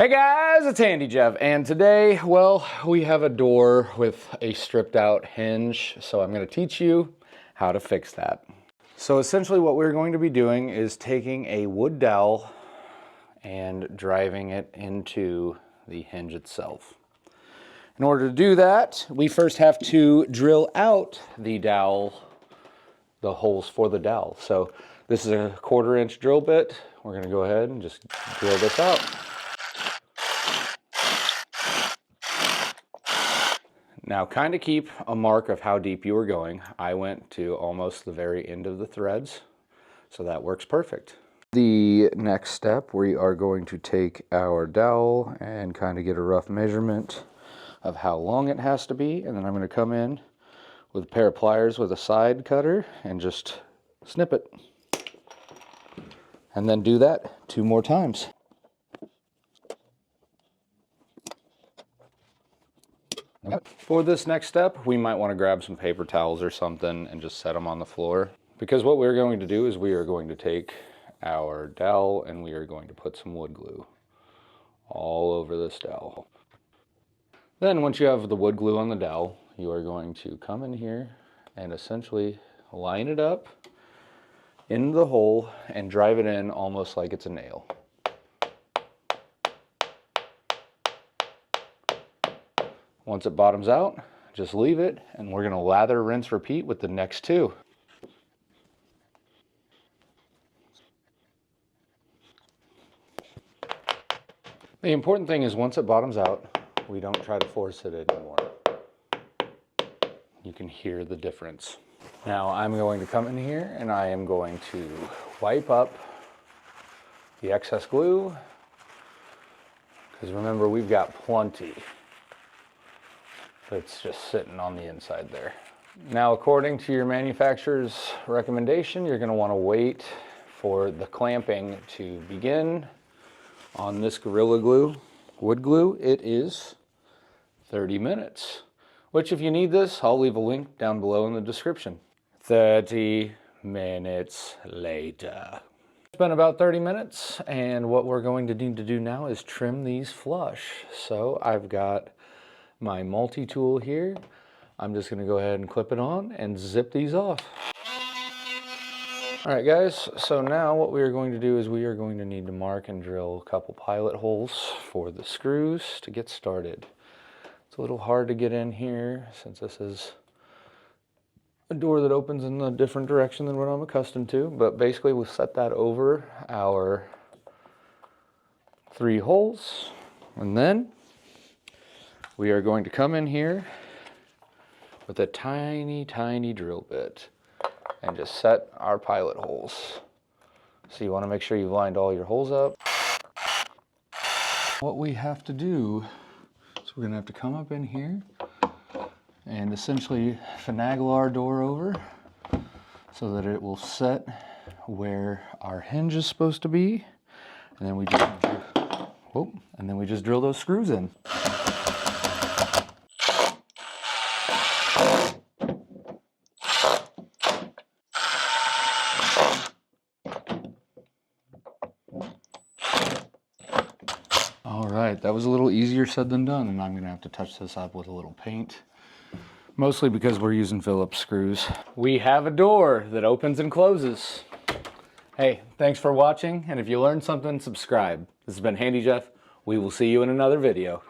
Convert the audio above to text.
Hey guys, it's Handy Jeff, and today, well, we have a door with a stripped out hinge, so I'm going to teach you how to fix that. So essentially what we're going to be doing is taking a wood dowel and driving it into the hinge itself. In order to do that, we first have to drill out the dowel, the holes for the dowel. So this is a 1/4 inch drill bit. We're going to go ahead and just drill this out. Now kind of keep a mark of how deep you were going. I went to almost the very end of the threads, so that works perfect. The next step, we are going to take our dowel and kind of get a rough measurement of how long it has to be, and then I'm going to come in with a pair of pliers with a side cutter and just snip it. And then do that 2 more times. For this next step, we might want to grab some paper towels or something and just set them on the floor. Because what we're going to do is we are going to take our dowel and we are going to put some wood glue all over this dowel. Then once you have the wood glue on the dowel, you are going to come in here and essentially line it up into the hole and drive it in almost like it's a nail. Once it bottoms out, just leave it, and we're going to lather, rinse, repeat with the next 2. The important thing is once it bottoms out, we don't try to force it anymore. You can hear the difference. Now I'm going to come in here and I am going to wipe up the excess glue, because remember, we've got plenty that's just sitting on the inside there. Now, according to your manufacturer's recommendation, you're going to want to wait for the clamping to begin on this Gorilla Glue wood glue. It is 30 minutes, which if you need this, I'll leave a link down below in the description. 30 minutes later. It's been about 30 minutes, and what we're going to need to do now is trim these flush. So I've got my multi-tool here. I'm just going to go ahead and clip it on and zip these off. Alright guys, so now what we are going to do is we are going to need to mark and drill a couple pilot holes for the screws to get started. It's a little hard to get in here since this is a door that opens in a different direction than what I'm accustomed to, but basically we'll set that over our 3 holes, and then we are going to come in here with a tiny, tiny drill bit and just set our pilot holes. So you want to make sure you've lined all your holes up. What we have to do is we're going to have to come up in here and essentially finagle our door over so that it will set where our hinge is supposed to be. And then we just drill those screws in. Alright, that was a little easier said than done, and I'm going to have to touch this up with a little paint. Mostly because we're using Phillips screws. We have a door that opens and closes. Hey, thanks for watching, and if you learned something, subscribe. This has been Handy Jeff. We will see you in another video.